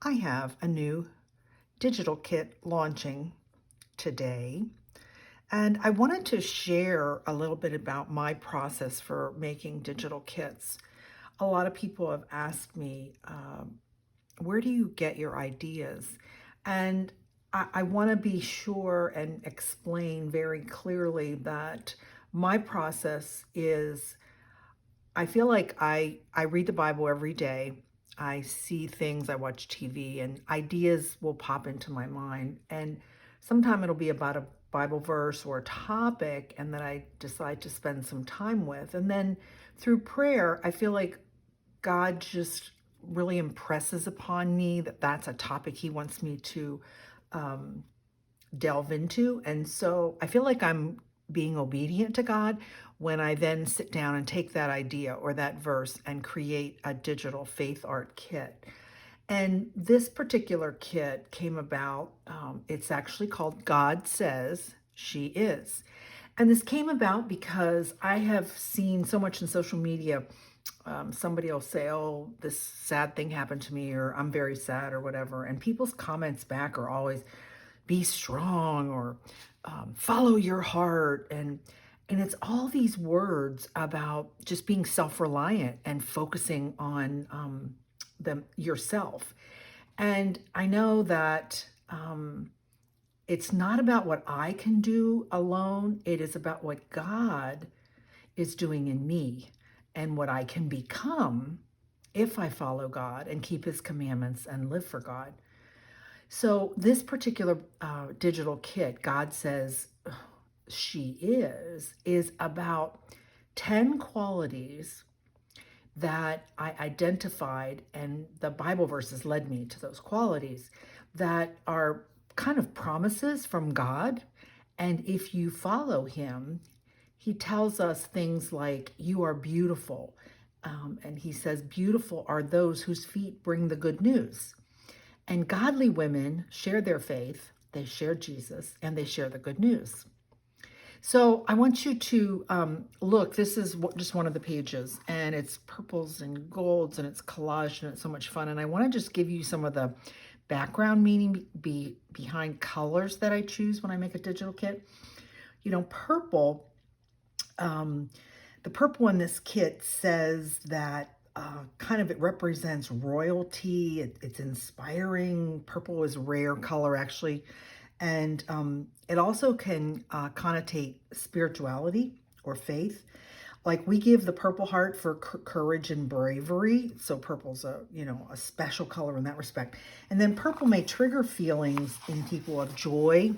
I have a new digital kit launching today, and I wanted to share a little bit about my process for making digital kits. A lot of people have asked me, where do you get your ideas? And I want to be sure and explain very clearly that my process is I feel like I read the Bible every day. I see things, I watch TV, and ideas will pop into my mind. And sometime it'll be about a Bible verse or a topic, and that I decide to spend some time with. And then through prayer, I feel like God just really impresses upon me that that's a topic He wants me to um, delve into. And so I feel like I'm being obedient to God when I then sit down and take that idea or that verse and create a digital Faithart kit. And this particular kit came about, it's actually called God Says She Is. And this came about because I have seen so much in social media. Somebody will say, oh, this sad thing happened to me, or I'm very sad, or whatever. And people's comments back are always, be strong, or follow your heart. And it's all these words about just being self-reliant and focusing on yourself. And I know that it's not about what I can do alone. It is about what God is doing in me and what I can become if I follow God and keep His commandments and live for God. So this particular digital kit, God Says She is about 10 qualities that I identified, and the Bible verses led me to those qualities that are kind of promises from God. And if you follow Him, He tells us things like, you are beautiful. And He says, beautiful are those whose feet bring the good news. And godly women share their faith, they share Jesus, and they share the good news. So I want you to look, this is just one of the pages, and it's purples and golds, and it's collage, and it's so much fun. And I want to just give you some of the background meaning behind colors that I choose when I make a digital kit. You know, purple, the purple in this kit says that kind of it represents royalty. It's inspiring. Purple is a rare color, actually. And it also can connotate spirituality or faith. Like we give the Purple Heart for courage and bravery. So purple's a special color in that respect. And then purple may trigger feelings in people of joy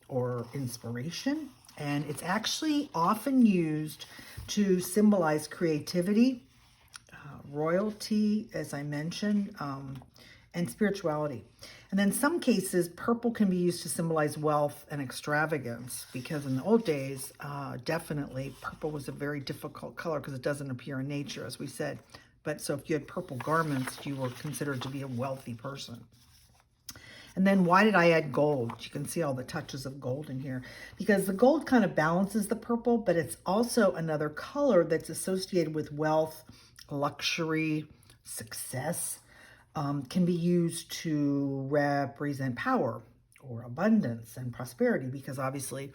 or inspiration. And it's actually often used to symbolize creativity, royalty, as I mentioned, and spirituality. And then some cases, purple can be used to symbolize wealth and extravagance, because in the old days, definitely purple was a very difficult color because it doesn't appear in nature, as we said. But so if you had purple garments, you were considered to be a wealthy person. And then why did I add gold? You can see all the touches of gold in here, because the gold kind of balances the purple, but it's also another color that's associated with wealth, luxury, success. Can be used to represent power or abundance and prosperity, because obviously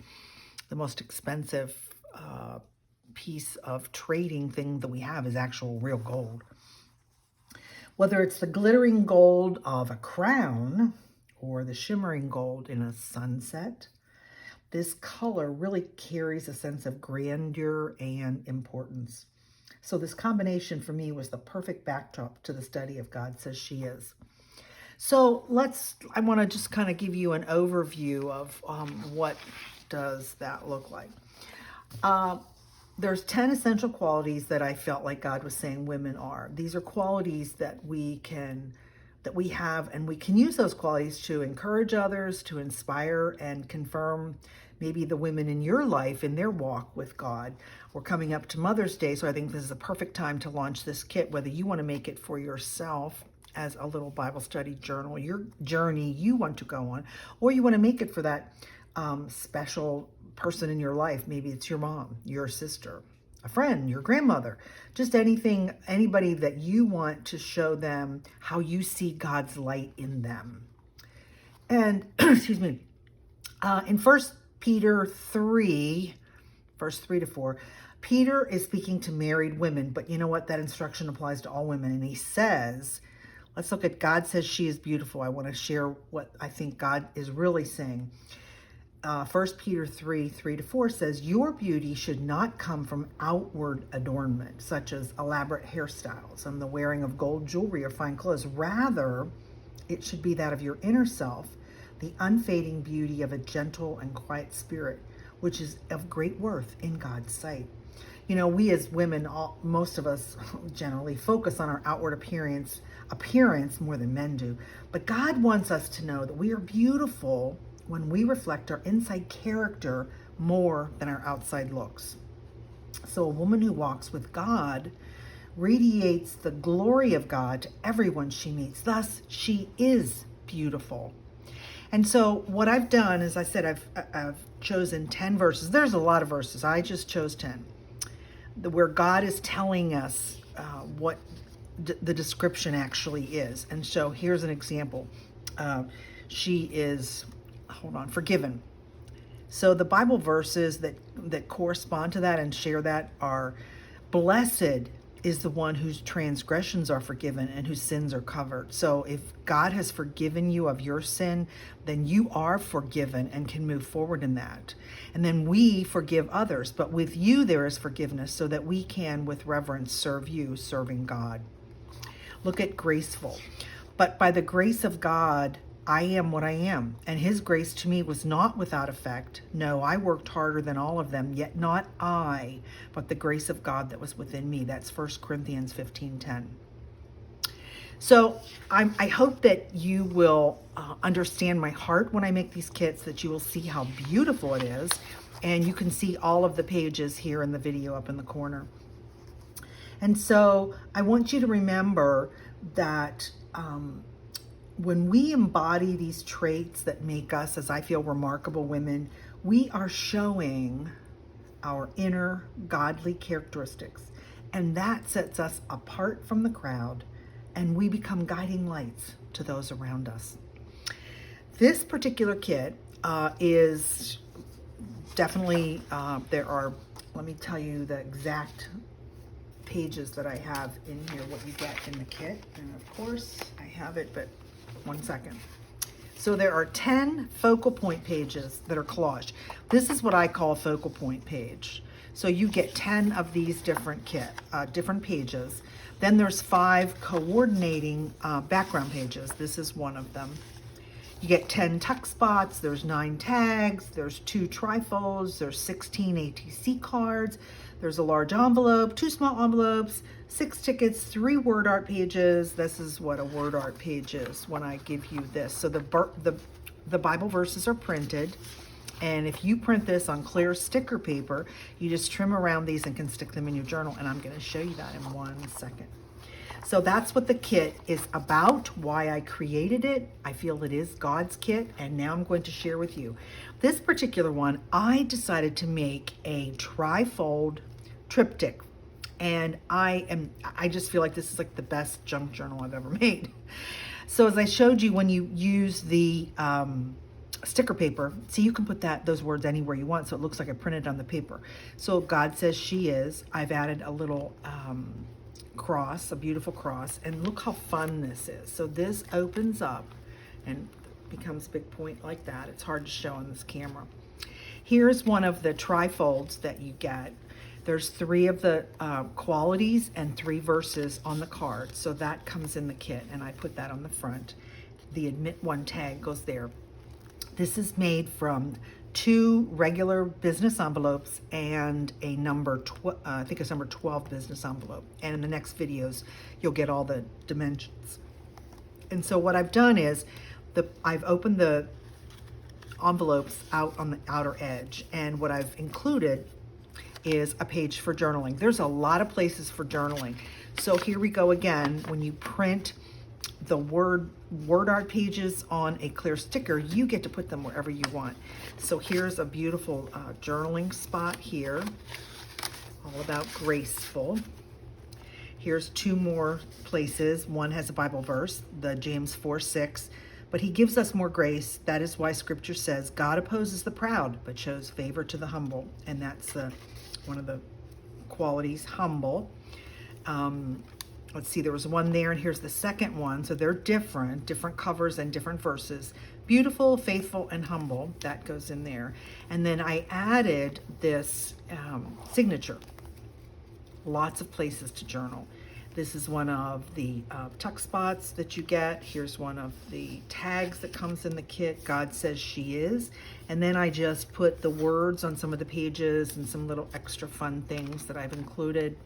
the most expensive piece of trading thing that we have is actual real gold. Whether it's the glittering gold of a crown or the shimmering gold in a sunset, this color really carries a sense of grandeur and importance. So this combination for me was the perfect backdrop to the study of God Says She Is. So I want to just kind of give you an overview of what does that look like. There's 10 essential qualities that I felt like God was saying women are. These are qualities that we have, and we can use those qualities to encourage others, to inspire and confirm maybe the women in your life in their walk with God. We're coming up to Mother's Day, so I think this is a perfect time to launch this kit, whether you want to make it for yourself as a little Bible study journal, your journey you want to go on, or you want to make it for that special person in your life. Maybe it's your mom, your sister, a friend, your grandmother, just anything, anybody that you want to show them how you see God's light in them. And excuse me, in 1 Peter 3, verse 3 to 4, Peter is speaking to married women, but you know what? That instruction applies to all women. And he says, let's look at God says she is beautiful. I want to share what I think God is really saying. 1 Peter 3, 3 to 4 says, your beauty should not come from outward adornment, such as elaborate hairstyles and the wearing of gold jewelry or fine clothes. Rather, it should be that of your inner self, the unfading beauty of a gentle and quiet spirit, which is of great worth in God's sight. You know, we as women, most of us generally focus on our outward appearance more than men do. But God wants us to know that we are beautiful when we reflect our inside character more than our outside looks. So a woman who walks with God radiates the glory of God to everyone she meets. Thus, she is beautiful. And so what I've done is, I said, I've chosen 10 verses. There's a lot of verses. I just chose 10. Where God is telling us what the description actually is. And so here's an example. She is, forgiven. So the Bible verses that correspond to that and share that are, blessed is the one whose transgressions are forgiven and whose sins are covered. So if God has forgiven you of your sin, then you are forgiven and can move forward in that. And then we forgive others, but with you there is forgiveness so that we can with reverence serve you, serving God. Look at graceful. But by the grace of God, I am what I am, and his grace to me was not without effect. No, I worked harder than all of them, yet not I, but the grace of God that was within me. That's 1 Corinthians 15:10. So I hope that you will understand my heart when I make these kits, that you will see how beautiful it is, and you can see all of the pages here in the video up in the corner. And so I want you to remember that when we embody these traits that make us, as I feel, remarkable women, we are showing our inner godly characteristics. And that sets us apart from the crowd, and we become guiding lights to those around us. This particular kit is definitely, let me tell you the exact pages that I have in here, what you get in the kit. And of course, I have it, but one second. So there are 10 focal point pages that are collaged. This is what I call a focal point page. So you get 10 of these different pages. Then there's 5 coordinating background pages. This is one of them. You get 10 tuck spots, there's 9 tags, there's 2 trifolds, there's 16 ATC cards, there's a large envelope, 2 small envelopes, 6 tickets, 3 word art pages. This is what a word art page is when I give you this. So the Bible verses are printed, and if you print this on clear sticker paper, you just trim around these and can stick them in your journal, and I'm going to show you that in 1 second. So that's what the kit is about, why I created it. I feel it is God's kit, and now I'm going to share with you. This particular one, I decided to make a trifold triptych, and I just feel like this is like the best junk journal I've ever made. So as I showed you, when you use the sticker paper, see, you can put those words anywhere you want, so it looks like I printed on the paper. So God says she is. I've added a little cross, a beautiful cross, and look how fun this is. So this opens up and becomes a big point like that. It's hard to show on this camera. Here's one of the trifolds that you get. There's 3 of the qualities and 3 verses on the card. So that comes in the kit, and I put that on the front. The admit 1 tag goes there. This is made from 2 regular business envelopes and a number, I think it's number 12 business envelope. And in the next videos, you'll get all the dimensions. And so what I've done is, I've opened the envelopes out on the outer edge, and what I've included is a page for journaling. There's a lot of places for journaling. So here we go again. When you print the word art pages on a clear sticker, you get to put them wherever you want. So here's a beautiful journaling spot here. all about graceful. Here's two more places. One has a Bible verse, the James 4:6. But he gives us more grace. That is why scripture says, God opposes the proud, but shows favor to the humble. And that's one of the qualities, humble. Let's see, there was one there, and here's the second one. So they're different covers and different verses. Beautiful, faithful, and humble. That goes in there. And then I added this signature. Lots of places to journal. This is one of the tuck spots that you get. Here's one of the tags that comes in the kit. God says she is. And then I just put the words on some of the pages and some little extra fun things that I've included.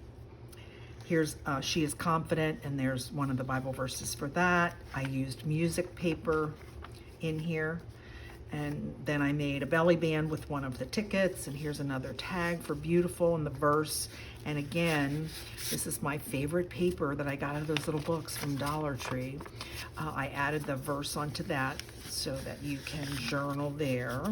Here's she is confident, and there's one of the Bible verses for that. I used music paper in here. And then I made a belly band with one of the tickets, and here's another tag for beautiful and the verse. And again, this is my favorite paper that I got out of those little books from Dollar Tree. I added the verse onto that so that you can journal there.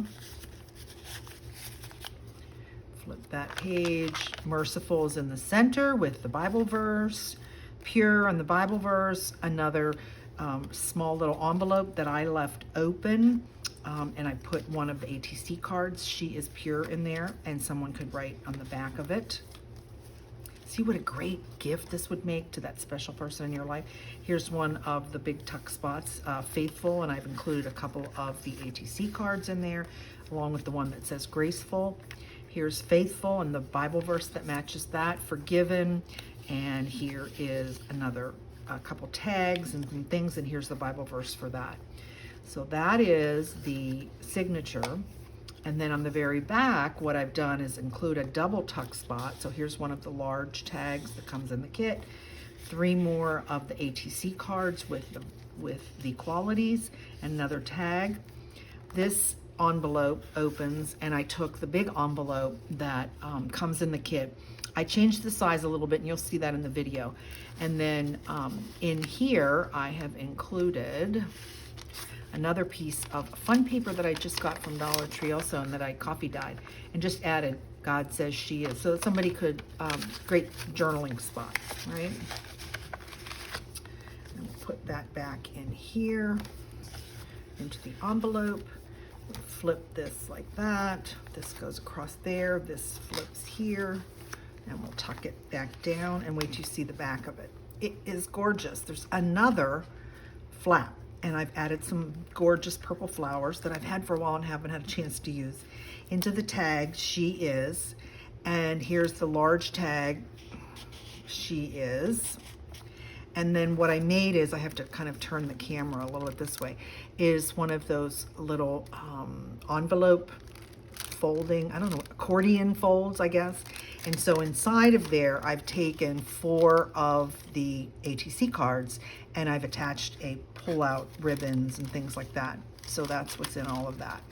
Flip that page. Merciful is in the center with the Bible verse. Pure on the Bible verse. Another small little envelope that I left open. And I put one of the ATC cards, she is pure, in there, and someone could write on the back of it. See what a great gift this would make to that special person in your life. Here's one of the big tuck spots, faithful, and I've included a couple of the ATC cards in there, along with the one that says graceful. Here's faithful and the Bible verse that matches that, forgiven, and here is a couple tags and things, and here's the Bible verse for that. So that is the signature. And then on the very back, what I've done is include a double tuck spot. So here's one of the large tags that comes in the kit. 3 more of the ATC cards with the qualities, and another tag. This envelope opens, and I took the big envelope that comes in the kit. I changed the size a little bit, and you'll see that in the video. And then in here, I have included another piece of fun paper that I just got from Dollar Tree also, and that I coffee dyed, and just added God says she is, so that somebody could, great journaling spot, right? And we'll put that back in here, into the envelope. We'll flip this like that. This goes across there, this flips here, and we'll tuck it back down, and wait till you see the back of it. It is gorgeous. There's another flap, and I've added some gorgeous purple flowers that I've had for a while and haven't had a chance to use into the tag, she is. And here's the large tag, she is. And then what I made is, I have to kind of turn the camera a little bit this way, is one of those little envelope folding, I don't know, accordion folds, I guess. And so inside of there, I've taken 4 of the ATC cards, and I've attached a pull-out ribbons and things like that. So that's what's in all of that.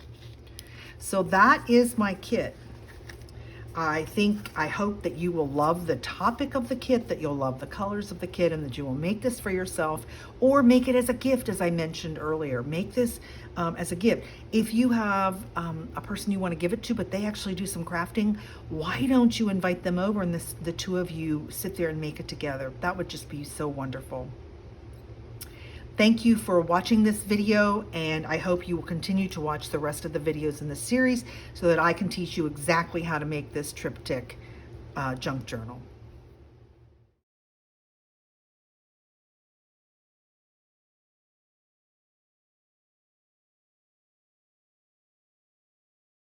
So that is my kit. I hope that you will love the topic of the kit, that you'll love the colors of the kit, and that you will make this for yourself, or make it as a gift, as I mentioned earlier. Make this as a gift. If you have a person you want to give it to, but they actually do some crafting, why don't you invite them over, and the 2 of you sit there and make it together? That would just be so wonderful. Thank you for watching this video, and I hope you will continue to watch the rest of the videos in this series so that I can teach you exactly how to make this triptych junk journal.